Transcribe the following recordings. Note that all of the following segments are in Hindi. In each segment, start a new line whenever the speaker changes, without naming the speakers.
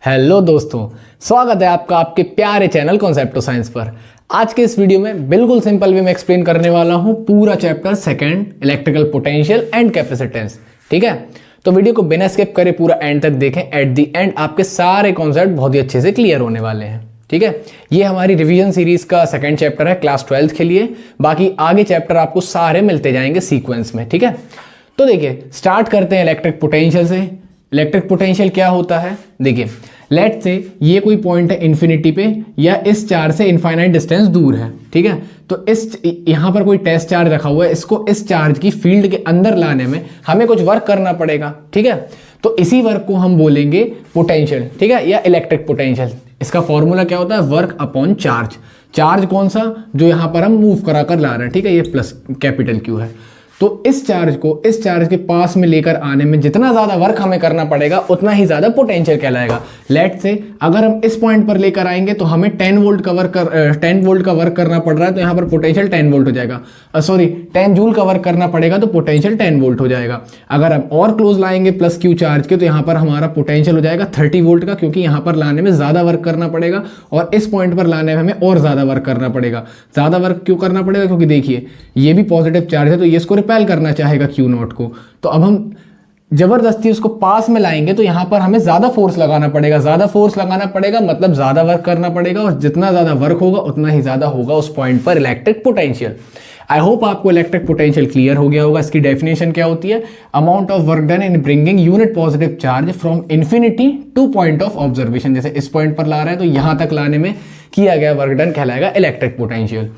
हेलो दोस्तों, स्वागत है आपका आपके प्यारे चैनल कॉन्सेप्ट ऑफ साइंस पर। आज के इस वीडियो में बिल्कुल सिंपल वे में एक्सप्लेन करने वाला हूं पूरा chapter second electrical potential and capacitance. ठीक है, तो वीडियो को बिना स्किप करे पूरा एंड तक देखें। एट द एंड आपके सारे कॉन्सेप्ट बहुत ही अच्छे से क्लियर होने वाले हैं। ठीक है, ये हमारी रिवीजन सीरीज का सेकंड चैप्टर है क्लास 12th के लिए। बाकी आगे चैप्टर आपको सारे मिलते जाएंगे सीक्वेंस में। ठीक है, तो देखिए स्टार्ट करते हैं इलेक्ट्रिक पोटेंशियल से। इलेक्ट्रिक पोटेंशियल क्या होता है, देखिए लेट से ये कोई पॉइंट है इन्फिनिटी पे या इस चार्ज से इनफाइनाइट डिस्टेंस दूर है। ठीक है, तो इस यहाँ पर कोई टेस्ट चार्ज रखा हुआ है, इसको इस चार्ज की फील्ड के अंदर लाने में हमें कुछ वर्क करना पड़ेगा। ठीक है, तो इसी वर्क को हम बोलेंगे पोटेंशियल। ठीक है, या इलेक्ट्रिक पोटेंशियल। इसका फॉर्मूला क्या होता है, वर्क अपॉन चार्ज। चार्ज कौन सा, जो यहाँ पर हम मूव करा कर ला रहे हैं। ठीक है, ये प्लस कैपिटल क्यू है। तो इस चार्ज को इस चार्ज के पास में लेकर आने में जितना ज़्यादा वर्क हमें करना पड़ेगा उतना ही ज़्यादा पोटेंशियल कहलाएगा। लेट से अगर हम इस पॉइंट पर लेकर आएंगे तो हमें 10 वोल्ट का वर्क करना पड़ रहा है, तो यहाँ पर पोटेंशियल 10 वोल्ट हो जाएगा। 10 जूल का वर्क करना पड़ेगा तो पोटेंशियल 10 वोल्ट हो जाएगा। अगर हम और क्लोज लाएंगे प्लस क्यू चार्ज के तो यहाँ पर हमारा पोटेंशियल हो जाएगा 30 वोल्ट का, क्योंकि यहाँ पर लाने में ज़्यादा वर्क करना पड़ेगा और इस पॉइंट पर लाने में हमें और ज़्यादा वर्क करना पड़ेगा। ज़्यादा वर्क क्यों करना पड़ेगा, क्योंकि देखिए ये भी पॉजिटिव चार्ज है तो ये इसको रिपेल करना चाहेगा क्यू नॉट को। तो अब हम जबरदस्ती उसको पास में लाएंगे तो यहां पर हमें ज्यादा फोर्स लगाना पड़ेगा। ज्यादा फोर्स लगाना पड़ेगा मतलब ज्यादा वर्क करना पड़ेगा, और जितना ज्यादा वर्क होगा उतना ही ज्यादा होगा उस पॉइंट पर इलेक्ट्रिक पोटेंशियल। आई होप आपको इलेक्ट्रिक पोटेंशियल क्लियर हो गया होगा। इसकी डेफिनेशन क्या होती है, amount of work done in bringing unit positive charge from infinity two point of observation. जैसे इस पॉइंट पर ला रहे हैं तो यहां तक लाने में किया गया वर्क डन कहलाएगा इलेक्ट्रिक पोटेंशियल।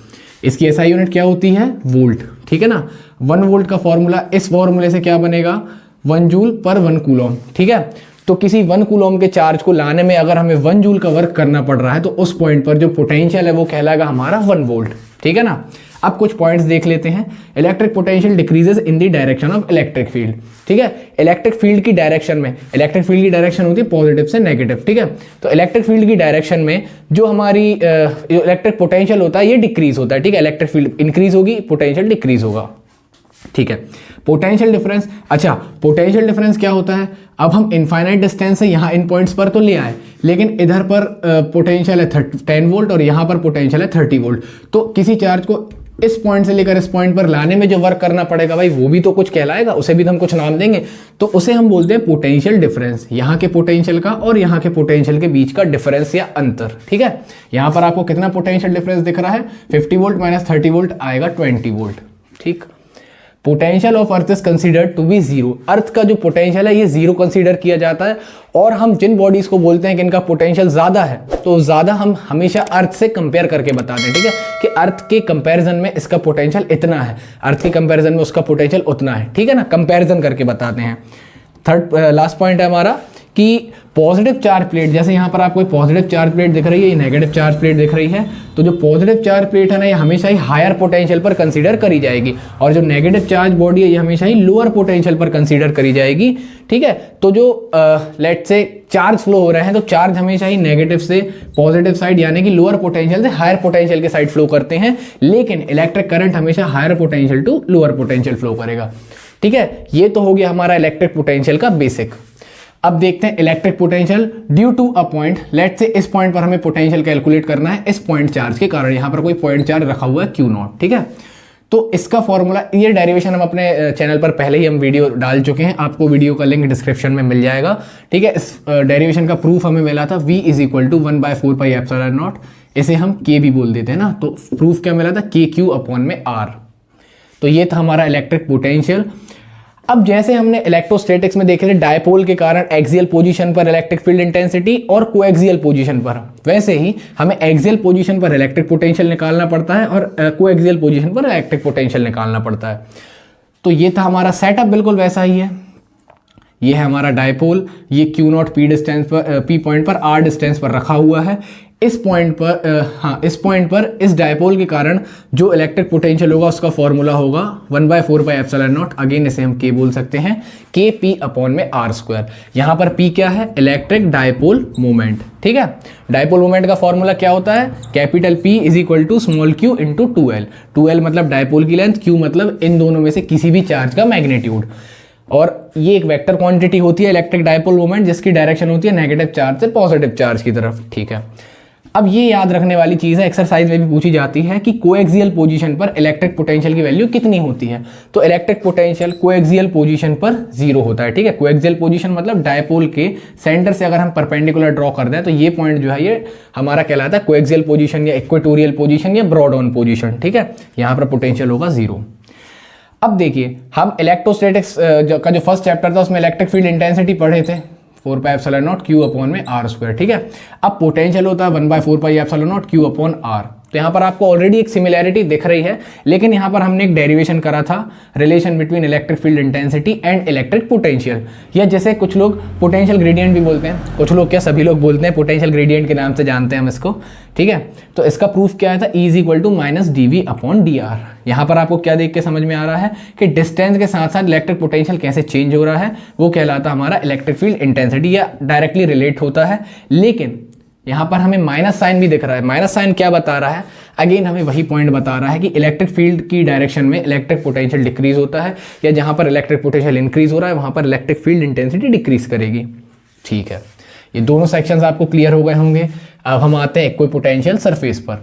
इसकी एसआई यूनिट क्या होती है, वोल्ट। ठीक है ना, 1 वोल्ट का फॉर्मूला, इस फॉर्मूले से क्या बनेगा, 1 जूल पर 1 कूलम। ठीक है, तो किसी 1 कूलम के चार्ज को लाने में अगर हमें 1 जूल का वर्क करना पड़ रहा है तो उस पॉइंट पर जो पोटेंशियल है वो कहलाएगा हमारा 1 वोल्ट। ठीक है ना, अब कुछ पॉइंट्स देख लेते हैं। Electric potential decreases in the direction of electric field. ठीक है, इलेक्ट्रिक फील्ड की डायरेक्शन में, इलेक्ट्रिक फील्ड की डायरेक्शन होती है पॉजिटिव से नेगेटिव। ठीक है, तो इलेक्ट्रिक फील्ड की डायरेक्शन में जो हमारी इलेक्ट्रिक पोटेंशियल होता है ये डिक्रीज होता है। ठीक है, इलेक्ट्रिक फील्ड इंक्रीज होगी, पोटेंशियल डिक्रीज होगा। ठीक है, पोटेंशियल डिफरेंस। अच्छा, पोटेंशियल डिफरेंस क्या होता है, अब हम इनफाइनाइट डिस्टेंस से यहाँ इन पॉइंट्स पर तो ले आए, लेकिन इधर पर पोटेंशियल है 10 वोल्ट और यहाँ पर पोटेंशियल है 30 वोल्ट। तो किसी चार्ज को इस पॉइंट से लेकर इस पॉइंट पर लाने में जो वर्क करना पड़ेगा भाई वो भी तो कुछ कहलाएगा, उसे भी तो हम कुछ नाम देंगे। तो उसे हम बोलते हैं पोटेंशियल डिफरेंस, यहाँ के पोटेंशियल का और यहाँ के पोटेंशियल के बीच का डिफरेंस या अंतर। ठीक है, यहाँ पर आपको कितना पोटेंशियल डिफरेंस दिख रहा है, 50 वोल्ट माइनस 30 वोल्ट आएगा 20 वोल्ट। ठीक, potential of earth is considered to be zero. Earth का जो पोटेंशियल है ये जीरो कंसीडर किया जाता है। और हम जिन बॉडीज को बोलते हैं कि इनका पोटेंशियल ज्यादा है तो ज्यादा हम हमेशा अर्थ से कंपेयर करके बताते हैं। ठीक है, कि अर्थ के कंपैरिजन में इसका पोटेंशियल इतना है, अर्थ के कंपैरिजन में उसका पोटेंशियल उतना है। ठीक है ना, कंपैरिजन करके बताते हैं। थर्ड लास्ट पॉइंट है हमारा कि पॉजिटिव चार्ज प्लेट, जैसे यहाँ पर आपको पॉजिटिव चार्ज प्लेट दिख रही है, ये नेगेटिव चार्ज प्लेट दिख रही है, तो जो पॉजिटिव चार्ज प्लेट है ना ये हमेशा ही हायर पोटेंशियल पर कंसीडर करी जाएगी, और जो नेगेटिव चार्ज बॉडी है ये हमेशा ही लोअर पोटेंशियल पर कंसीडर करी जाएगी। ठीक है, तो जो लेट से चार्ज फ्लो हो रहे हैं तो चार्ज हमेशा ही नेगेटिव से पॉजिटिव साइड यानी कि लोअर पोटेंशियल से हायर पोटेंशियल के साइड फ्लो करते हैं, लेकिन इलेक्ट्रिक करंट हमेशा higher potential to lower potential flow करेगा। ठीक है, ये तो हो गया हमारा इलेक्ट्रिक पोटेंशियल का बेसिक। अब देखते हैं electric potential due to a point. Let से इस पॉइंट पर हमें पोटेंशियल कैलकुलेट करना है इस पॉइंट चार्ज के कारण। यहां पर कोई पॉइंट चार्ज रखा हुआ है क्यू नॉट। ठीक है, तो इसका फॉर्मूला, ये डेरिवेशन हम अपने चैनल पर पहले ही हम वीडियो डाल चुके हैं, आपको वीडियो का लिंक डिस्क्रिप्शन में मिल जाएगा। ठीक है, इस डेरिवेशन का प्रूफ हमें मिला था v इज इक्वल टू 1/4πε0। इसे हम k भी बोल देते हैं ना, तो प्रूफ क्या मिला था, KQ अपॉन में R। तो ये था हमारा इलेक्ट्रिक पोटेंशियल। अब जैसे हमने इलेक्ट्रोस्टैटिक्स में देखे थे डायपोल के कारण एक्सियल पोजीशन पर इलेक्ट्रिक फील्ड इंटेंसिटी और कोएक्सियल पोजीशन पर, वैसे ही हमें एक्सियल पोजीशन पर इलेक्ट्रिक पोटेंशियल निकालना पड़ता है और कोएक्सियल पोजीशन पर इलेक्ट्रिक पोटेंशियल निकालना पड़ता है। तो ये था हमारा सेटअप, बिल्कुल वैसा ही है। ये है हमारा डायपोल, ये क्यू नॉट पी डिस्टेंस पर, पी पॉइंट पर आर डिस्टेंस पर रखा हुआ है। इस पॉइंट पर इस डायपोल के कारण जो इलेक्ट्रिक पोटेंशियल होगा उसका फॉर्मूला होगा 1/4πε0। अगेन इसे हम के बोल सकते हैं, के पी अपॉन में आर स्क्वायर। यहाँ पर पी क्या है, इलेक्ट्रिक डायपोल मोमेंट। ठीक है, डायपोल मोमेंट का फॉर्मूला क्या होता है, capital P is equal to small q into 2l। 2l मतलब डायपोल की लेंथ, क्यू मतलब इन दोनों में से किसी भी चार्ज का मैग्नीट्यूड। और ये एक वेक्टर क्वांटिटी होती है इलेक्ट्रिक डायपोल मोमेंट, जिसकी डायरेक्शन होती है नेगेटिव चार्ज से पॉजिटिव चार्ज की तरफ। ठीक है, अब ये याद रखने वाली चीज़ है, एक्सरसाइज में भी पूछी जाती है कि कोएक्सियल पोजीशन पर इलेक्ट्रिक पोटेंशियल की वैल्यू कितनी होती है। तो इलेक्ट्रिक पोटेंशियल कोएक्सियल पोजीशन पर 0 होता है। ठीक है, कोएक्सियल पोजीशन मतलब डायपोल के सेंटर से अगर हम परपेंडिकुलर ड्रॉ कर दें तो ये पॉइंट जो है ये हमारा कहलाता है कोएक्सियल पोजीशन या इक्वेटोरियल पोजीशन या ब्रॉड ऑन पोजीशन। ठीक है, यहाँ पर पोटेंशियल होगा 0। अब देखिए, हम इलेक्ट्रोस्टैटिक्स का जो फर्स्ट चैप्टर था उसमें इलेक्ट्रिक फील्ड इंटेंसिटी पढ़े थे 4πε0 Q/r²। ठीक है, अब पोटेंशियल होता है 1/4πε0 Q/r। तो यहाँ पर आपको ऑलरेडी एक सिमिलैरिटी दिख रही है, लेकिन यहाँ पर हमने एक डेरिवेशन करा था relation between electric field intensity and electric potential, या जैसे कुछ लोग पोटेंशियल ग्रेडियंट भी बोलते हैं, कुछ लोग क्या सभी लोग बोलते हैं पोटेंशियल ग्रेडियंट के नाम से जानते हैं हम इसको। ठीक है, तो इसका प्रूफ क्या है था, E = -dV/dr। यहाँ पर आपको क्या देख के समझ में आ रहा है कि डिस्टेंस के साथ साथ इलेक्ट्रिक पोटेंशियल कैसे चेंज हो रहा है, वो कहलाता हमारा इलेक्ट्रिक फील्ड इंटेंसिटी या डायरेक्टली रिलेट होता है। लेकिन यहाँ पर हमें माइनस साइन भी दिख रहा है। माइनस साइन क्या बता रहा है, अगेन हमें वही पॉइंट बता रहा है कि इलेक्ट्रिक फील्ड की डायरेक्शन में इलेक्ट्रिक पोटेंशियल डिक्रीज होता है, या जहाँ पर इलेक्ट्रिक पोटेंशियल इंक्रीज हो रहा है वहाँ पर इलेक्ट्रिक फील्ड इंटेंसिटी डिक्रीज करेगी। ठीक है, ये दोनों सेक्शंस आपको क्लियर हो गए होंगे। अब हम आते हैं इक्विपोटेंशियल सरफेस पर।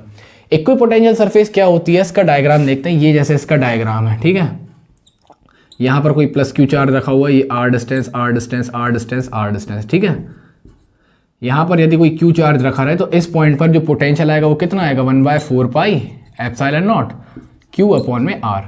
इक्विपोटेंशियल सरफेस क्या होती है, इसका डायग्राम देखते हैं। ये जैसे इसका डायग्राम है, ठीक है, यहाँ पर कोई प्लस क्यू चार्ज रखा हुआ है, ये r distance r distance r distance r distance. ठीक है, यहाँ पर यदि कोई क्यू चार्ज रखा रहे तो इस पॉइंट पर जो पोटेंशियल आएगा वो कितना आएगा, 1/4πε0 Q/r।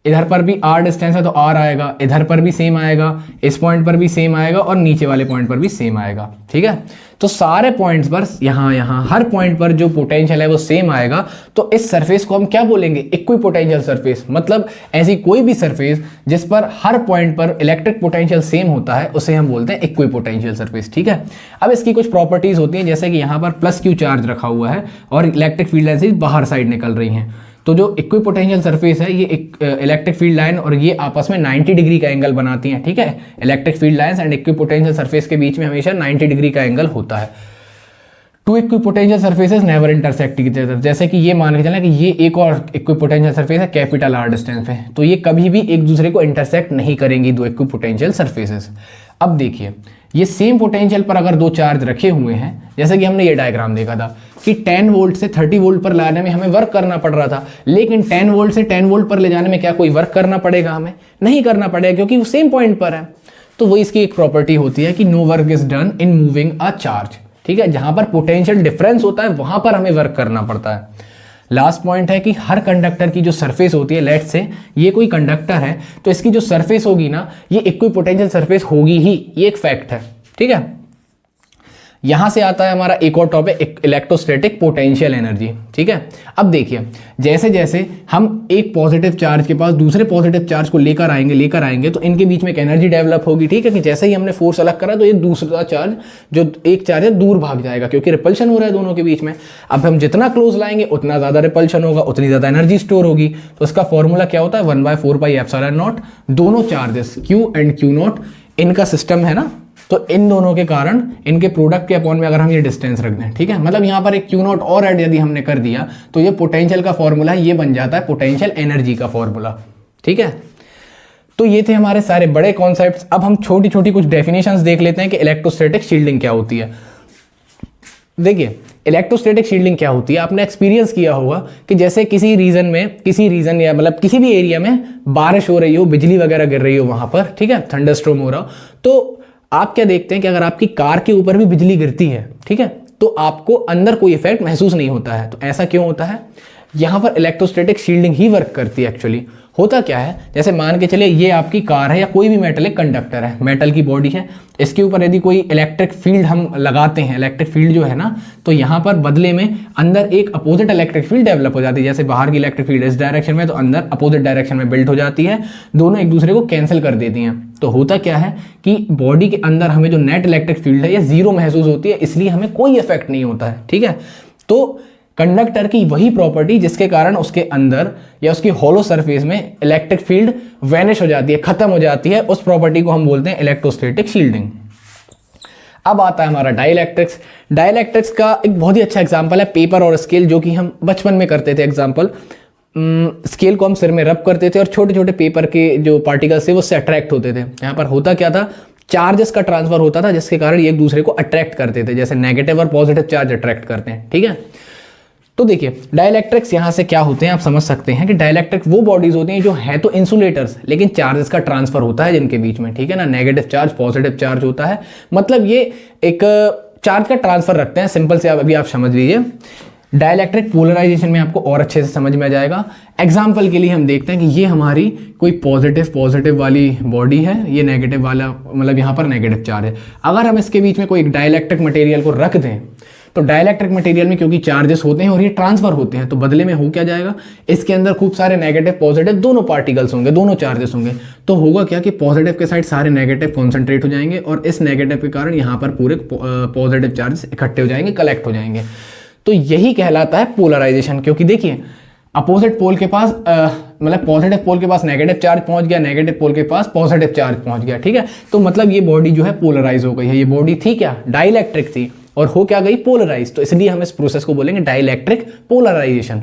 इधर पर भी r डिस्टेंस है तो r आएगा, इधर पर भी सेम आएगा, इस पॉइंट पर भी सेम आएगा और नीचे वाले पॉइंट पर भी सेम आएगा। ठीक है, तो सारे पॉइंट्स पर यहाँ हर पॉइंट पर जो पोटेंशियल है वो सेम आएगा। तो इस सरफेस को हम क्या बोलेंगे, इक्विपोटेंशियल सरफेस। मतलब ऐसी कोई भी सरफेस जिस पर हर पॉइंट पर इलेक्ट्रिक पोटेंशियल सेम होता है उसे हम बोलते हैं इक्विपोटेंशियल सरफेस। ठीक है, अब इसकी कुछ प्रॉपर्टीज होती हैं, जैसे कि यहाँ पर प्लस क्यू चार्ज रखा हुआ है और इलेक्ट्रिक फील्ड लाइन्स बाहर साइड निकल रही हैं। तो जो इक्विपोटेंशियल सरफेस है ये इलेक्ट्रिक फील्ड लाइन और ये आपस में 90 डिग्री का एंगल बनाती हैं। ठीक है, electric field lines and equipotential surface के बीच में हमेशा 90 डिग्री का एंगल होता है। Two equipotential surfaces never intersect की तरफ, जैसे कि ये मान के चलें कि ये एक और इक्विपोटेंशियल सरफेस है कैपिटल R डिस्टेंस पे, तो ये कभी भी एक दूसरे को इंटरसेक्ट नहीं करेंगी, दो इक्विपोटेंशियल सरफेसेस। अब देखिए, ये सेम पोटेंशियल पर अगर दो चार्ज रखे हुए हैं, जैसे कि हमने ये डायग्राम देखा था कि 10 वोल्ट से 30 वोल्ट पर लाने में हमें वर्क करना पड़ रहा था, लेकिन 10 वोल्ट से 10 वोल्ट पर ले जाने में क्या कोई वर्क करना पड़ेगा, हमें नहीं करना पड़ेगा क्योंकि वो सेम पॉइंट पर है। तो वो इसकी एक प्रॉपर्टी होती है कि no work is done in moving a charge. ठीक है, जहां पर पोटेंशियल डिफरेंस होता है वहां पर हमें वर्क करना पड़ता है। लास्ट पॉइंट है कि हर कंडक्टर की जो सरफेस होती है, लेट से ये कोई कंडक्टर है तो इसकी जो सरफेस होगी ना ये इक्विपोटेंशियल सरफेस होगी ही, ये एक फैक्ट है। ठीक है, यहां से आता है हमारा एक और टॉपिक, इलेक्ट्रोस्टैटिक पोटेंशियल एनर्जी। ठीक है, अब देखिए जैसे जैसे हम एक पॉजिटिव चार्ज के पास दूसरे पॉजिटिव चार्ज को लेकर आएंगे तो इनके बीच में एक एनर्जी डेवलप होगी। ठीक है, कि जैसे ही हमने फोर्स अलग करा तो ये दूसरा चार्ज जो एक चार्ज है दूर भाग जाएगा क्योंकि रिपल्शन हो रहा है दोनों के बीच में। अब हम जितना क्लोज लाएंगे उतना ज्यादा रिपल्शन होगा, उतनी ज्यादा एनर्जी स्टोर होगी। तो उसका फॉर्मूला क्या होता है, 1/4πε0। दोनों चार्जेस Q एंड Q0 इनका सिस्टम है ना, तो इन दोनों के कारण इनके प्रोडक्ट के अपॉन में अगर हम ये डिस्टेंस रख दें, ठीक है, मतलब यहाँ पर एक Q0 और ऐड यदि हमने कर दिया तो ये पोटेंशियल का फॉर्मूला है, ये बन जाता है पोटेंशियल एनर्जी का फॉर्मूला। ठीक है, तो ये थे हमारे सारे बड़े कॉन्सेप्ट्स। अब हम छोटी छोटी कुछ डेफिनेशंस देख लेते हैं कि इलेक्ट्रोस्टैटिक शील्डिंग क्या होती है। देखिए इलेक्ट्रोस्टैटिक शील्डिंग क्या होती है, आपने एक्सपीरियंस किया होगा कि जैसे किसी रीजन या मतलब किसी भी एरिया में बारिश हो रही हो, बिजली वगैरह गिर रही हो वहां पर, ठीक है, थंडरस्टॉर्म हो रहा हो, तो आप क्या देखते हैं कि अगर आपकी कार के ऊपर भी बिजली गिरती है, ठीक है, तो आपको अंदर कोई इफेक्ट महसूस नहीं होता है। तो ऐसा क्यों होता है, यहां पर इलेक्ट्रोस्टैटिक शील्डिंग ही वर्क करती है। एक्चुअली होता क्या है, जैसे मान के चलिए ये आपकी कार है या कोई भी मेटलिक कंडक्टर है, मेटल की बॉडी है, इसके ऊपर यदि कोई इलेक्ट्रिक फील्ड हम लगाते हैं, इलेक्ट्रिक फील्ड जो है ना, तो यहाँ पर बदले में अंदर एक अपोजिट इलेक्ट्रिक फील्ड डेवलप हो जाती है। जैसे बाहर की इलेक्ट्रिक फील्ड इस डायरेक्शन में तो अंदर अपोजिट डायरेक्शन में बिल्ड हो जाती है, दोनों एक दूसरे को कैंसिल कर देती हैं। तो होता क्या है कि बॉडी के अंदर हमें जो नेट इलेक्ट्रिक फील्ड है ये जीरो महसूस होती है, इसलिए हमें कोई इफेक्ट नहीं होता है। ठीक है, तो कंडक्टर की वही प्रॉपर्टी जिसके कारण उसके अंदर या उसकी हॉलो सरफेस में इलेक्ट्रिक फील्ड वैनिश हो जाती है, खत्म हो जाती है, उस प्रॉपर्टी को हम बोलते हैं इलेक्ट्रोस्टैटिक शील्डिंग। अब आता है हमारा डाइलेक्ट्रिक्स। डाइलेक्ट्रिक्स का एक बहुत ही अच्छा एग्जांपल है पेपर और स्केल, जो कि हम बचपन में करते थे एग्जांपल। स्केल को हम सिर में रब करते थे और छोटे छोटे पेपर के जो पार्टिकल्स थे वो उससे अट्रैक्ट होते थे। यहाँ पर होता क्या था, चार्जेस का ट्रांसफर होता था जिसके कारण ये एक दूसरे को अट्रैक्ट करते थे, जैसे नेगेटिव और पॉजिटिव चार्ज अट्रैक्ट करते हैं। ठीक है, तो देखिए डाइलेक्ट्रिक्स यहाँ से क्या होते हैं आप समझ सकते हैं कि डाइलेक्ट्रिक वो बॉडीज होती हैं जो है तो इंसुलेटर्स लेकिन चार्जेस का ट्रांसफर होता है जिनके बीच में। ठीक है ना, नेगेटिव चार्ज पॉजिटिव चार्ज होता है, मतलब ये एक चार्ज का ट्रांसफर रखते हैं। सिंपल से अभी आप समझ लीजिए, डाइलेक्ट्रिक पोलराइजेशन में आपको और अच्छे से समझ में आ जाएगा। एग्जाम्पल के लिए हम देखते हैं कि ये हमारी कोई पॉजिटिव वाली बॉडी है, ये नेगेटिव वाला मतलब यहाँ पर नेगेटिव चार्ज है। अगर हम इसके बीच में कोई डाइलेक्ट्रिक मटेरियल को रख दें तो डाइलेक्ट्रिक मटेरियल में क्योंकि चार्जेस होते हैं और ये ट्रांसफर होते हैं, तो बदले में हो क्या जाएगा, इसके अंदर खूब सारे नेगेटिव पॉजिटिव दोनों पार्टिकल्स होंगे, दोनों चार्जेस होंगे। तो होगा क्या कि पॉजिटिव के साइड सारे नेगेटिव कॉन्सेंट्रेट हो जाएंगे और इस नेगेटिव के कारण यहाँ पर पूरे पॉजिटिव चार्जेस इकट्ठे हो जाएंगे, कलेक्ट हो जाएंगे। तो यही कहलाता है पोलराइजेशन। क्योंकि देखिए अपोजिट पोल के पास मतलब पॉजिटिव पोल के पास नेगेटिव चार्ज पहुंच गया, नेगेटिव पोल के पास पॉजिटिव चार्ज पहुंच गया। ठीक है, तो मतलब ये बॉडी जो है पोलराइज हो गई है। ये बॉडी थी क्या, डाइलेक्ट्रिक थी और हो क्या गई, पोलराइज। तो इसलिए हम इस प्रोसेस को बोलेंगे डाइलेक्ट्रिक पोलराइजेशन।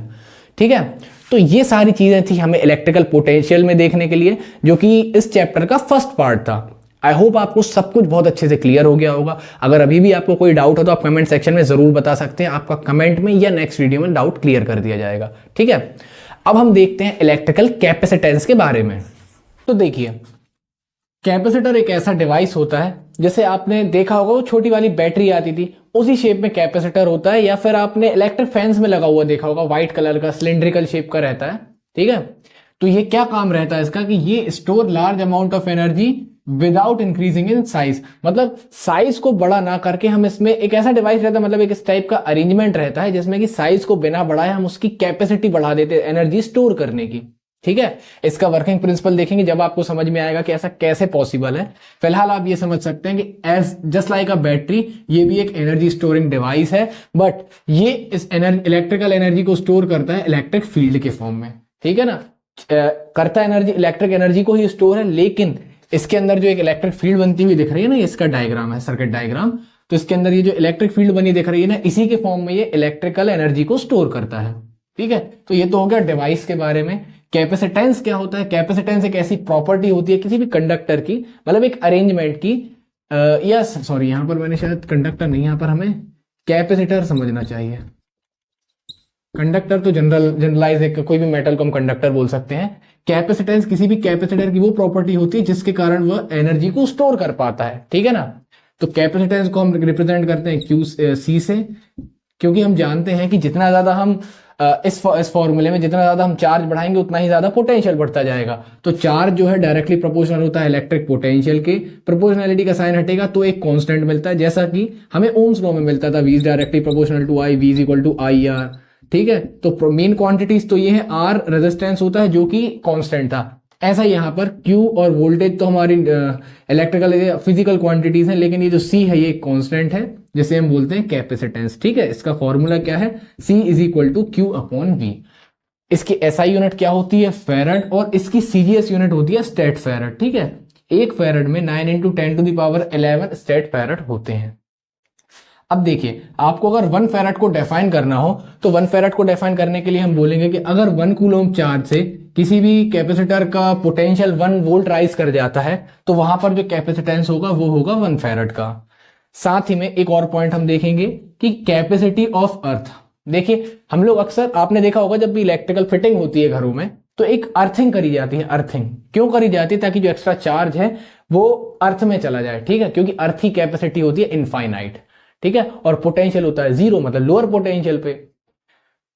ठीक है, तो ये सारी चीजें थी हमें इलेक्ट्रिकल पोटेंशियल में देखने के लिए, जो कि इस चैप्टर का फर्स्ट पार्ट था। आई होप आपको सब कुछ बहुत अच्छे से क्लियर हो गया होगा। अगर अभी भी आपको कोई डाउट हो तो आप कमेंट सेक्शन में जरूर बता सकते हैं, आपका कमेंट में या नेक्स्ट वीडियो में डाउट क्लियर कर दिया जाएगा। ठीक है, अब हम देखते हैं इलेक्ट्रिकल कैपेसिटेंस के बारे में। तो देखिए कैपेसिटर एक ऐसा डिवाइस होता है, जैसे आपने देखा होगा वो छोटी वाली बैटरी आती थी, उसी शेप में कैपेसिटर होता है, या फिर आपने इलेक्ट्रिक फैंस में लगा हुआ देखा होगा, व्हाइट कलर का सिलिंड्रिकल शेप का रहता है। ठीक है, तो ये क्या काम रहता है इसका कि ये store large amount of energy without increasing in size, मतलब साइज को बड़ा ना करके हम इसमें एक ऐसा डिवाइस रहता है, मतलब एक इस टाइप का अरेंजमेंट रहता है जिसमें कि साइज को बिना बढ़ाए हम उसकी कैपेसिटी बढ़ा देते हैं एनर्जी स्टोर करने की। ठीक है, इसका वर्किंग प्रिंसिपल देखेंगे जब आपको समझ में आएगा कि ऐसा कैसे पॉसिबल है। फिलहाल आप ये समझ सकते हैं कि as just like a battery ये भी एक एनर्जी स्टोरिंग डिवाइस है, बट ये इस इलेक्ट्रिकल एनर्जी को स्टोर करता है इलेक्ट्रिक फील्ड के फॉर्म में। ठीक है ना, करता एनर्जी इलेक्ट्रिक एनर्जी को ही स्टोर है, लेकिन इसके अंदर जो एक इलेक्ट्रिक फील्ड बनती हुई दिख रही है ना, इसका डायग्राम है, सर्किट डायग्राम। तो इसके अंदर ये जो इलेक्ट्रिक फील्ड बनी दिख रही है ना, इसी के फॉर्म में ये इलेक्ट्रिकल एनर्जी को स्टोर करता है। ठीक है, तो ये तो हो गया डिवाइस के बारे में। कैपेसिटेंस क्या होता है, कैपेसिटेंस एक ऐसी प्रॉपर्टी होती है किसी भी कंडक्टर की, मतलब एक अरेंजमेंट की, या सॉरी यहां पर मैंने शायद कंडक्टर नहीं, यहां पर हमें कैपेसिटर समझना चाहिए। कंडक्टर तो जनरलाइज है, कोई भी मेटल को हम कंडक्टर बोल सकते हैं। कैपेसिटेंस किसी भी कैपेसिटर की वो प्रॉपर्टी होती है जिसके कारण वह एनर्जी को स्टोर कर पाता है। ठीक है ना, तो कैपेसिटेंस को हम रिप्रेजेंट करते हैं क्यू सी से, क्योंकि हम जानते हैं कि जितना ज्यादा हम इस फॉर्मूले में जितना ज्यादा हम चार्ज बढ़ाएंगे उतना ही ज्यादा पोटेंशियल बढ़ता जाएगा। तो चार्ज जो है डायरेक्टली प्रोपोर्शनल होता है इलेक्ट्रिक पोटेंशियल के, प्रोपोर्शनैलिटी का साइन हटेगा तो एक कांस्टेंट मिलता है, जैसा कि हमें ओम्स लॉ में मिलता था, V is directly proportional to I, V is equal to IR। ठीक है, तो मेन क्वांटिटीज तो ये है, R रेजिस्टेंस होता है जो कि कांस्टेंट था। ऐसा यहाँ पर Q और वोल्टेज तो हमारी इलेक्ट्रिकल फिजिकल क्वांटिटीज हैं, लेकिन ये जो C है ये कांस्टेंट है जिसे हम बोलते हैं कैपेसिटेंस। ठीक है, इसका फॉर्मूला क्या है, C is equal to Q upon V। इसकी SI यूनिट क्या होती है, फेरड, और इसकी सीरीएस यूनिट होती है स्टेट फेरड। ठीक है, एक फेरड में 9 × 10⁻11 स्टेट फेरड होते हैं। अब देखिए आपको अगर 1 फेरड को डिफाइन करना हो तो 1 फेरड को डिफाइन करने के लिए हम बोलेंगे कि अगर 1 कूलम चार्ज से किसी भी कैपेसिटर का पोटेंशियल 1 वोल्ट राइज कर जाता है तो वहां पर जो कैपेसिटेंस होगा वो होगा 1 फेरड का। साथ ही में एक और पॉइंट हम देखेंगे कि कैपेसिटी ऑफ अर्थ। देखिए हम लोग अक्सर आपने देखा होगा जब भी इलेक्ट्रिकल फिटिंग होती है घरों में तो एक अर्थिंग करी जाती है। अर्थिंग क्यों करी जाती है, ताकि जो एक्स्ट्रा चार्ज है वो अर्थ में चला जाए। ठीक है, क्योंकि अर्थ की कैपेसिटी होती है इनफाइनाइट। ठीक है, और पोटेंशियल होता है 0, मतलब लोअर पोटेंशियल पे।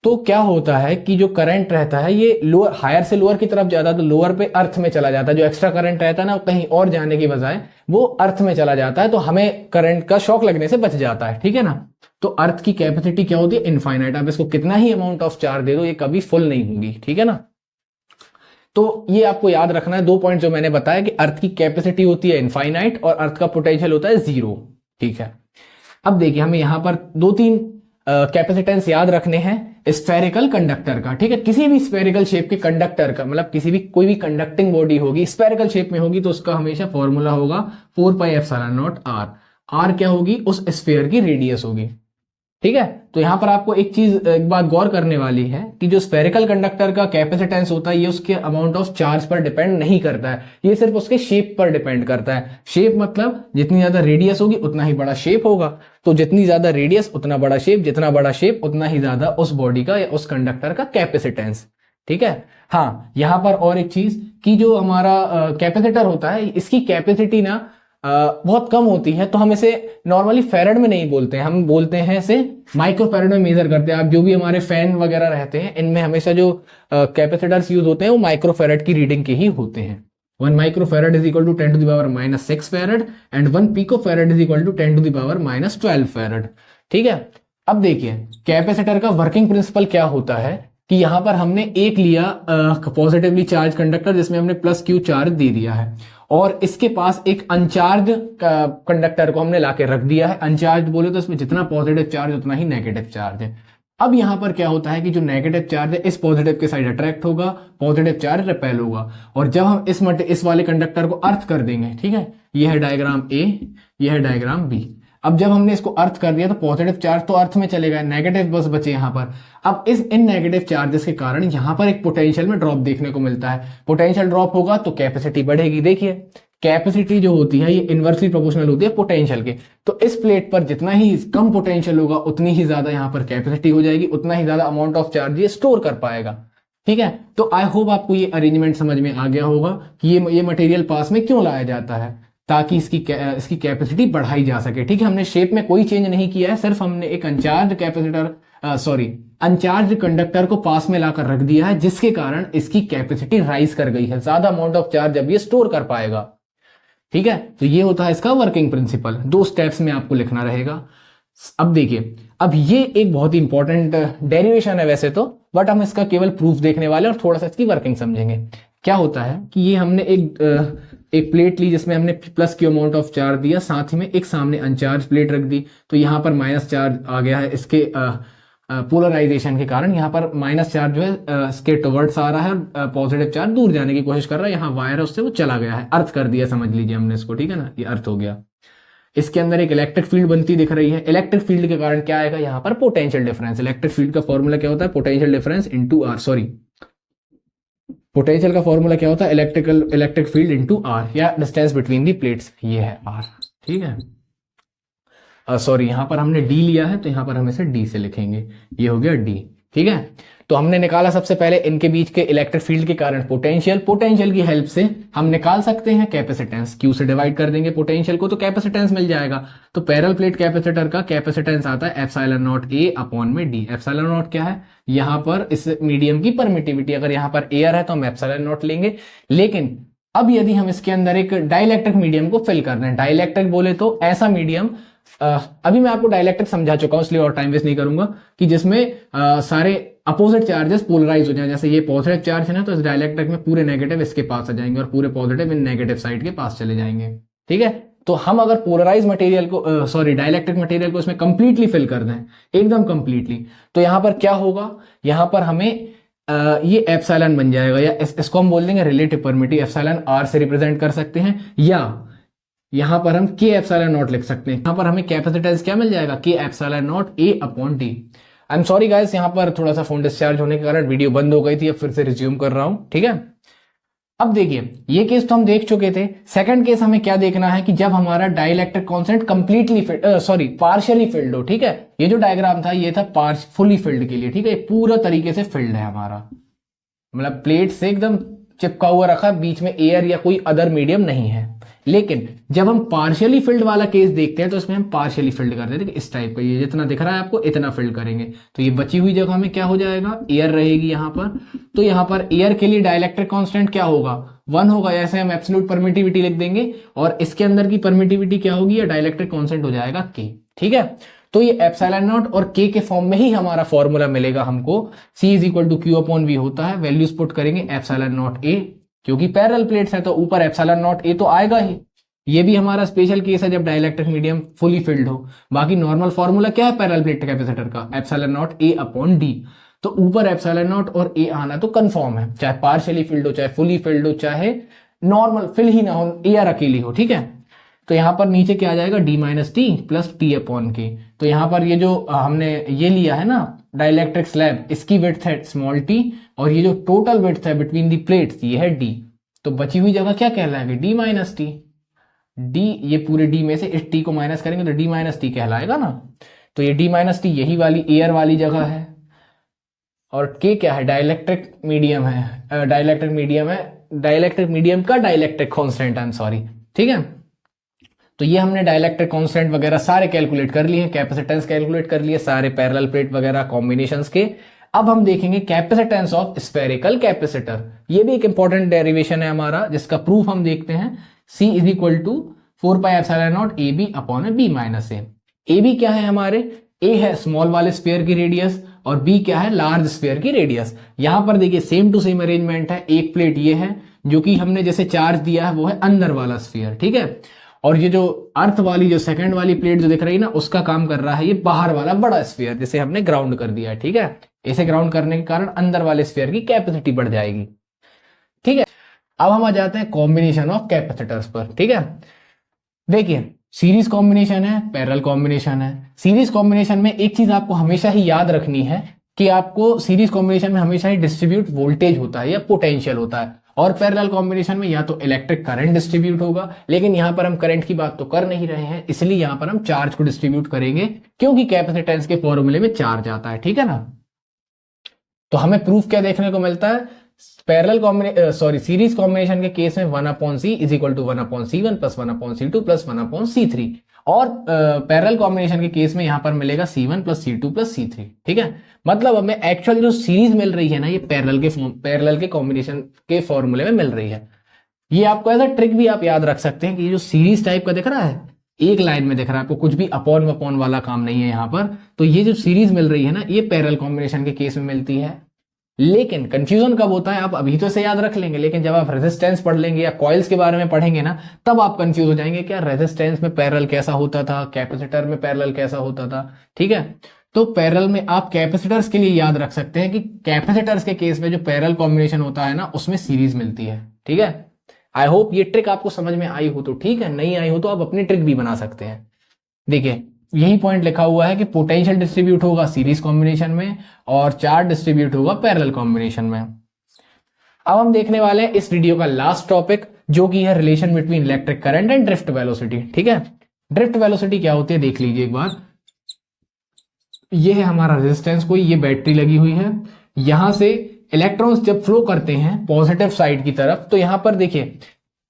तो क्या होता है कि जो करंट रहता है ये लोअर हायर से लोअर की तरफ जाता है तो लोअर पे अर्थ में चला जाता है। जो एक्स्ट्रा करंट रहता है ना कहीं और जाने की बजाय वो अर्थ में चला जाता है, तो हमें करंट का शॉक लगने से बच जाता है। ठीक है ना, तो अर्थ की कैपेसिटी क्या होती है, इनफाइनाइट। आप इसको कितना ही अमाउंट ऑफ चार्ज दे दो ये कभी फुल नहीं होगी। ठीक है ना, तो ये आपको याद रखना है 2 पॉइंट जो मैंने बताया कि अर्थ की कैपेसिटी होती है इनफाइनाइट और अर्थ का पोटेंशियल होता है 0। ठीक है, अब देखिए हमें यहां पर 2-3 कैपेसिटेंस याद रखने हैं स्फेरिकल कंडक्टर का। ठीक है, किसी भी स्फेरिकल शेप के कंडक्टर का, मतलब किसी भी कोई भी कंडक्टिंग बॉडी होगी स्फेरिकल शेप में होगी तो उसका हमेशा फॉर्मूला होगा 4πε0 r। r क्या होगी, उस स्फेयर की रेडियस होगी। ठीक है। तो यहां पर आपको एक बात गौर करने वाली है कि जो स्फेरिकल कंडक्टर का कैपेसिटेंस होता है ये उसके अमाउंट ऑफ चार्ज पर डिपेंड नहीं करता है, ये सिर्फ उसके शेप पर डिपेंड करता है। शेप मतलब जितनी ज्यादा रेडियस होगी उतना ही बड़ा शेप होगा, तो जितनी ज्यादा रेडियस उतना बड़ा शेप, जितना बड़ा शेप उतना ही ज्यादा उस बॉडी का या उस कंडक्टर का कैपेसिटेंस। ठीक है। हाँ, यहां पर और एक चीज कि जो हमारा कैपेसिटर होता है इसकी कैपेसिटी ना बहुत कम होती है, तो हम इसे नॉर्मली फेरेड में नहीं बोलते हैं, हम बोलते हैं इसे माइक्रो फेरेड में मेजर करते हैं। आप जो भी हमारे फैन वगैरह रहते हैं इनमें हमेशा जो कैपेसिटर्स यूज होते हैं वो माइक्रो फेरेड की रीडिंग के ही होते हैं। 1 micro farad is equal to 10 to the power -6 farad and 1 pico farad is equal to 10 to the power -12 farad. ठीक है। अब देखिए कैपेसिटर का वर्किंग प्रिंसिपल क्या होता है कि यहां पर हमने एक लिया पॉजिटिवली चार्ज कंडक्टर जिसमें हमने +Q चार्ज दे दिया है, और इसके पास एक अनचार्ज कंडक्टर को हमने लाके रख दिया है। अनचार्ज बोले तो इसमें जितना पॉजिटिव चार्ज उतना ही नेगेटिव चार्ज है। अब यहां पर क्या होता है कि जो नेगेटिव चार्ज है इस पॉजिटिव के साइड अट्रैक्ट होगा, पॉजिटिव चार्ज रिपेल होगा, और जब हम इस वाले कंडक्टर को अर्थ कर देंगे, ठीक है, यह है डायग्राम ए, यह है डायग्राम बी। अब जब हमने इसको अर्थ कर दिया तो पॉजिटिव चार्ज तो अर्थ में चले गए, नेगेटिव बस बचे यहां पर। अब इन नेगेटिव चार्जेस के कारण यहां पर एक पोटेंशियल में ड्रॉप देखने को मिलता है। पोटेंशियल ड्रॉप होगा तो कैपेसिटी बढ़ेगी। देखिए कैपेसिटी जो होती है ये इनवर्सली प्रोपोर्शनल होती है पोटेंशियल के, तो इस प्लेट पर जितना ही कम पोटेंशियल होगा उतनी ही ज्यादा यहां पर कैपेसिटी हो जाएगी, उतना ही ज्यादा अमाउंट ऑफ चार्ज ये स्टोर कर पाएगा। ठीक है। तो आई होप आपको ये अरेंजमेंट समझ में आ गया होगा कि ये मटेरियल पास में क्यों लाया जाता है, ताकि इसकी कैपेसिटी बढ़ाई जा सके। ठीक है। हमने शेप में कोई चेंज नहीं किया है, सिर्फ हमने एक अनचार्ज कंडक्टर को पास में लाकर रख दिया है, जिसके कारण इसकी कैपेसिटी राइज कर गई है, ज्यादा अमाउंट ऑफ चार्ज अब ये स्टोर कर पाएगा। ठीक है। तो ये होता है इसका वर्किंग प्रिंसिपल, 2 स्टेप्स में आपको लिखना रहेगा। अब देखिए, अब ये एक बहुत ही इंपॉर्टेंट डेरिवेशन है वैसे तो, बट हम इसका केवल प्रूफ देखने वाले और थोड़ा सा इसकी वर्किंग समझेंगे। क्या होता है कि ये हमने एक प्लेट ली जिसमें हमने +Q अमाउंट ऑफ चार्ज दिया, साथ ही में एक सामने अनचार्ज प्लेट रख दी, तो यहां पर माइनस चार्ज आ गया है इसके पोलराइजेशन के कारण। यहां पर माइनस चार्ज जो है इसके टुवर्ड्स आ रहा है, पॉजिटिव चार्ज दूर जाने की कोशिश कर रहा है, यहाँ वायर है उससे वो चला गया है, अर्थ कर दिया समझ लीजिए हमने इसको। ठीक है ना, ये अर्थ हो गया। इसके अंदर एक इलेक्ट्रिक फील्ड बनती दिख रही है। इलेक्ट्रिक फील्ड के कारण क्या आएगा यहाँ पर, पोटेंशियल डिफरेंस। इलेक्ट्रिक फील्ड का फॉर्मूला क्या होता है, potential difference into R, sorry potential का फॉर्मूला क्या होता है, इलेक्ट्रिक फील्ड इंटू आर, या डिस्टेंस बिटवीन दी प्लेट्स, ये है आर। ठीक है। सॉरी यहां पर हमने डी लिया है तो यहां पर हम इसे डी से लिखेंगे, ये हो गया डी। ठीक है। तो हमने निकाला सबसे पहले इनके बीच के इलेक्ट्रिक फील्ड के कारण पोटेंशियल की हेल्प से हम निकाल सकते हैं कैपेसिटेंस। क्यू से डिवाइड कर देंगे पोटेंशियल को तो कैपेसिटेंस मिल जाएगा। तो पैरेलल प्लेट कैपेसिटर का कैपेसिटेंस आता है ε0A/d। ε0 क्या है, यहां पर इस मीडियम की परमिटिविटी। अगर यहां पर एयर है तो हम ε0 लेंगे, लेकिन अब यदि हम इसके अंदर एक डाइलेक्ट्रिक मीडियम को फिल कर दें, डाइलेक्ट्रिक बोले तो ऐसा मीडियम, अभी मैं आपको डाइलेक्ट्रिक समझा चुका हूं इसलिए और टाइम वेस्ट नहीं करूंगा, कि जिसमें सारे अपोजिट चार्जेस पोलराइज हो जाए। जैसे ये पॉजिटिव चार्ज है ना, तो इस डाइलेक्ट्रिक में पूरे नेगेटिव इसके पास आ जाएंगे और पूरे पॉजिटिव इन नेगेटिव साइड के पास चले जाएंगे। ठीक है। तो हम अगर पोलराइज मटेरियल को डाइलेक्ट्रिक मटेरियल को इसमें कंप्लीटली फिल कर दें, एकदम कंप्लीटली, तो यहां पर क्या होगा, यहां पर हमें ये एप्सिलॉन बन जाएगा, या इसको हम बोल देंगे रिलेटिव परमिटिविटी, एप्सिलॉन आर से रिप्रेजेंट कर सकते हैं, या यहां पर हम k ε0 लिख सकते हैं। यहां पर हमें कैपेसिटेंस क्या मिल जाएगा, k ε0A/d। I am sorry guys, यहां पर थोड़ा सा फोन डिस्चार्ज होने के कारण वीडियो बंद हो गई थी, अब फिर से रिज्यूम कर रहा हूं। ठीक है। अब देखिए ये केस तो हम देख चुके थे। सेकंड केस हमें क्या देखना है कि जब हमारा dielectric constant completely partially field हो। ठीक है। ये जो डायग्राम था ये था फुली फिल्ड के लिए। ठीक है। पूरा तरीके से फिल्ड है हमारा, मतलब प्लेट से एकदम चिपका हुआ रखा, बीच में एयर या कोई अदर मीडियम नहीं है। लेकिन जब हम पार्शियली फिल्ड वाला केस देखते हैं तो इसमें हम पार्शियली फिल्ड करते हैं, इस टाइप का, ये जितना दिख रहा है आपको इतना फिल्ड करेंगे, तो ये बची हुई जगह में क्या हो जाएगा, एयर रहेगी यहां पर। तो यहां पर एयर के लिए डाइलेक्ट्रिक कांस्टेंट क्या होगा, 1 होगा। ऐसे हम एब्सोल्यूट परमिटिविटी लिख देंगे, और इसके अंदर की परमिटिविटी क्या होगी, या डाइलेक्ट्रिक कांस्टेंट हो जाएगा k। ठीक है। तो ये ε0 और k के फॉर्म में ही हमारा फॉर्मूला मिलेगा हमको। C = Q/V होता है, वैल्यूज पुट करेंगे ε0A, क्योंकि पैरेलल प्लेट्स है तो ऊपर ε0A तो आएगा ही। ये भी हमारा स्पेशल केस है जब डाइलेक्ट्रिक मीडियम फुली फिल्ड हो। बाकी नॉर्मल फॉर्मूला क्या है पैरेलल प्लेट कैपेसिटर का, ε0A/d। तो ऊपर ε0 और a आना तो कंफर्म है, चाहे पार्शियली फिल्ड हो, चाहे फुली फिल्ड हो, चाहे नॉर्मल फिल ही ना हो, एयर अकेली हो। ठीक है। तो यहां पर नीचे क्या आ जाएगा, d - t + t/k। तो तो यहाँ पर ये जो हमने ये लिया है ना डाइलेक्ट्रिक स्लैब, इसकी विड्थ है स्मॉल टी, और ये जो टोटल विड्थ है बिटवीन दी प्लेट्स ये है डी। तो बची हुई जगह क्या कहलाएगी, डी माइनस टी। डी, ये पूरे डी में से इस टी को माइनस करेंगे तो डी माइनस टी कहलाएगा ना। तो ये डी माइनस टी यही वाली एयर वाली जगह है, और के क्या है, डाइलेक्ट्रिक मीडियम है, डाइलेक्ट्रिक मीडियम है, डाइलेक्ट्रिक मीडियम का dielectric constant, I am sorry, ठीक है। तो ये हमने डाइलेक्ट्रिक कांस्टेंट वगैरह सारे कैलकुलेट कर लिए, कैपेसिटेंस कैलकुलेट कर लिए सारे पैरेलल प्लेट वगैरह कॉम्बिनेशंस के। अब हम देखेंगे कैपेसिटेंस ऑफ स्फेरिकल कैपेसिटर। ये भी एक इंपॉर्टेंट डेरिवेशन है हमारा, जिसका प्रूफ हम देखते हैं। C is equal to 4πε0 AB upon B minus A. AB क्या है हमारे, A है स्मॉल वाले स्फीयर की रेडियस, और B क्या है, लार्ज स्फीयर की रेडियस। यहां पर देखिए सेम टू सेम अरेंजमेंट है। एक प्लेट ये है जो कि हमने जैसे चार्ज दिया है वो है अंदर वाला स्फीयर, ठीक है, और ये जो अर्थ वाली जो सेकंड वाली प्लेट जो दिख रही है ना, उसका काम कर रहा है ये बाहर वाला बड़ा स्फीयर, जिसे हमने ग्राउंड कर दिया है, ठीक है। इसे ग्राउंड करने के कारण अंदर वाले स्फीयर की कैपेसिटी बढ़ जाएगी, ठीक है। अब हम आ जाते हैं कॉम्बिनेशन ऑफ कैपेसिटर्स पर, ठीक है। देखिए सीरीज कॉम्बिनेशन है, पैरेलल कॉम्बिनेशन है। सीरीज कॉम्बिनेशन में एक चीज आपको हमेशा ही याद रखनी है कि आपको सीरीज कॉम्बिनेशन में हमेशा ही डिस्ट्रीब्यूट वोल्टेज होता है या पोटेंशियल होता है, और पैरेलल कॉम्बिनेशन में या तो इलेक्ट्रिक करंट डिस्ट्रीब्यूट होगा। लेकिन यहां पर हम करंट की बात तो कर नहीं रहे हैं, इसलिए यहां पर हम चार्ज को डिस्ट्रीब्यूट करेंगे, क्योंकि कैपेसिटेंस के फॉर्मूले में चार्ज आता है, ठीक है ना। तो हमें प्रूफ क्या देखने को मिलता है, पैरेलल सीरीज कॉम्बिनेशन के केस में 1/c is equal to 1/c1 plus 1/c2 plus 1/c3, और पैरेलल कॉम्बिनेशन के केस में यहां पर मिलेगा c1 plus c2 plus c3, ठीक है। मतलब हमें एक्चुअल जो सीरीज मिल रही है ना, ये पैरेलल के कॉम्बिनेशन के फॉर्मूले में मिल रही है। ये आपको एज अ ट्रिक भी आप याद रख सकते हैं कि ये जो सीरीज टाइप का दिख रहा है, एक लाइन में दिख रहा है आपको, कुछ भी अपॉन वपॉन वाला काम नहीं है यहाँ पर। तो ये जो सीरीज मिल रही है ना, ये पैरेलल कॉम्बिनेशन के केस में मिलती है। लेकिन कंफ्यूजन कब होता है, आप अभी तो इसे याद रख लेंगे, लेकिन जब आप रेजिस्टेंस पढ़ लेंगे या कॉइल्स के बारे में पढ़ेंगे ना, तब आप कंफ्यूज हो जाएंगे, क्या रेजिस्टेंस में पैरेलल कैसा होता था, कैपेसिटर में पैरेलल कैसा होता था, ठीक है। तो पैरेलल में आप कैपेसिटर्स के लिए याद रख सकते हैं कि कैपेसिटर्स के केस में जो पैरेलल कॉम्बिनेशन होता है ना, उसमें सीरीज मिलती है, ठीक है। आई होप ये ट्रिक आपको समझ में आई हो तो ठीक है, नहीं आई हो तो आप अपनी ट्रिक भी बना सकते हैं। देखिए यही पॉइंट लिखा हुआ है कि पोटेंशियल डिस्ट्रीब्यूट होगा सीरीज कॉम्बिनेशन में, और चार्ज डिस्ट्रीब्यूट होगा पैरेलल कॉम्बिनेशन में। अब हम देखने वाले हैं इस वीडियो का लास्ट टॉपिक, जो कि है relation between electric current and drift velocity, ठीक है। ड्रिफ्ट वेलोसिटी क्या होती है देख लीजिए एक बार। ये है हमारा रेजिस्टेंस, कोई ये बैटरी लगी हुई है, यहां से इलेक्ट्रॉन्स जब फ्लो करते हैं पॉजिटिव साइड की तरफ, तो यहां पर देखिए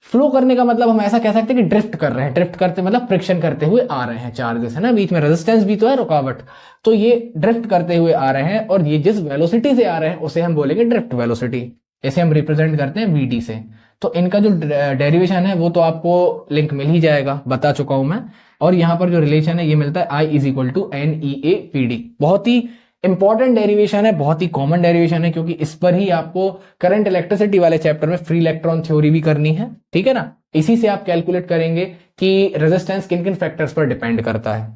फ्लो करने का मतलब हम ऐसा कह सकते हैं कि ड्रिफ्ट कर रहे हैं। ड्रिफ्ट करते मतलब फ्रिक्शन करते हुए आ रहे हैं, चार्जेस है ना, बीच में रेजिस्टेंस भी तो है, रुकावट। तो ये ड्रिफ्ट करते हुए आ रहे हैं, और ये जिस वेलोसिटी से आ रहे हैं उसे हम बोलेंगे ड्रिफ्ट वेलोसिटी। इसे हम रिप्रेजेंट करते हैं वीडी से। तो इनका जो डेरिवेशन है वो तो आपको लिंक मिल ही जाएगा, बता चुका हूं मैं। और यहां पर जो रिलेशन है ये मिलता है I is equal to NEA/PD। बहुत ही इंपॉर्टेंट डेरिवेशन है, बहुत ही कॉमन डेरिवेशन है, क्योंकि इस पर ही आपको करंट इलेक्ट्रिसिटी वाले चैप्टर में फ्री इलेक्ट्रॉन थ्योरी भी करनी है, ठीक है ना। इसी से आप कैलकुलेट करेंगे कि रेजिस्टेंस किन किन फैक्टर्स पर डिपेंड करता है।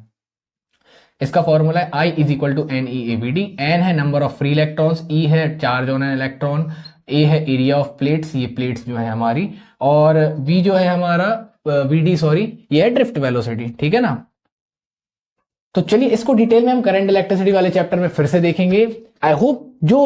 इसका फॉर्मूला है I is equal to NEA/PD। N है number of free electrons, E है charge on an electron, A है एरिया ऑफ प्लेट्स, ये प्लेट्स जो है हमारी, और V जो है हमारा VD सॉरी, ये है ड्रिफ्ट वेलोसिटी, ठीक है ना। तो चलिए इसको डिटेल में हम करंट इलेक्ट्रिसिटी वाले चैप्टर में फिर से देखेंगे। आई होप जो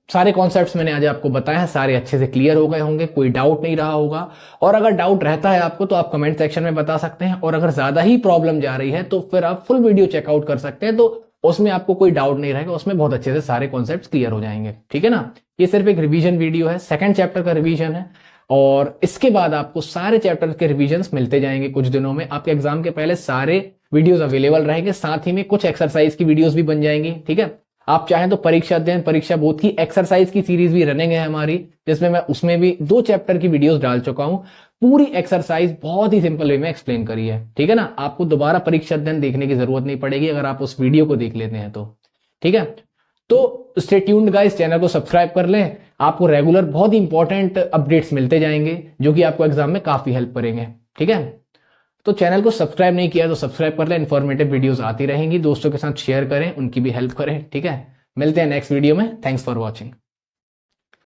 सारे कॉन्सेप्ट्स मैंने आज आपको बताया है सारे अच्छे से क्लियर हो गए होंगे, कोई डाउट नहीं रहा होगा। और अगर डाउट रहता है आपको तो आप कमेंट सेक्शन में बता सकते हैं, और अगर ज्यादा ही प्रॉब्लम जा रही है तो फिर आप फुल वीडियो चेकआउट कर सकते हैं, तो उसमें आपको कोई डाउट नहीं रहेगा, उसमें बहुत अच्छे से सारे कॉन्सेप्ट्स क्लियर हो जाएंगे, ठीक है ना। ये सिर्फ एक रिवीजन वीडियो है, सेकंड चैप्टर का रिवीजन है, और इसके बाद आपको सारे चैप्टर के रिवीजन मिलते जाएंगे कुछ दिनों में। आपके एग्जाम के पहले सारे वीडियोस अवेलेबल रहेंगे, साथ ही में कुछ एक्सरसाइज की वीडियोस भी बन जाएंगी, ठीक है। आप चाहें तो परीक्षा अध्ययन, परीक्षा बोध की एक्सरसाइज की सीरीज भी रनिंग है हमारी, जिसमें मैं उसमें भी 2 चैप्टर की वीडियोस डाल चुका हूं। पूरी एक्सरसाइज बहुत ही सिंपल वे में एक्सप्लेन करी है, ठीक है ना। आपको दोबारा परीक्षा अध्ययन देखने की जरूरत नहीं पड़ेगी अगर आप उस वीडियो को देख लेते हैं तो, ठीक है। तो स्टे ट्यून्ड गाइस, चैनल को सब्सक्राइब कर लें, आपको रेगुलर बहुत ही इंपॉर्टेंट अपडेट्स मिलते जाएंगे जो कि आपको एग्जाम में काफी हेल्प करेंगे, ठीक है। तो चैनल को सब्सक्राइब नहीं किया तो सब्सक्राइब कर लें, इंफॉर्मेटिव वीडियोस आती रहेंगी, दोस्तों के साथ शेयर करें, उनकी भी हेल्प करें, ठीक है। मिलते हैं नेक्स्ट वीडियो में, थैंक्स फॉर वॉचिंग।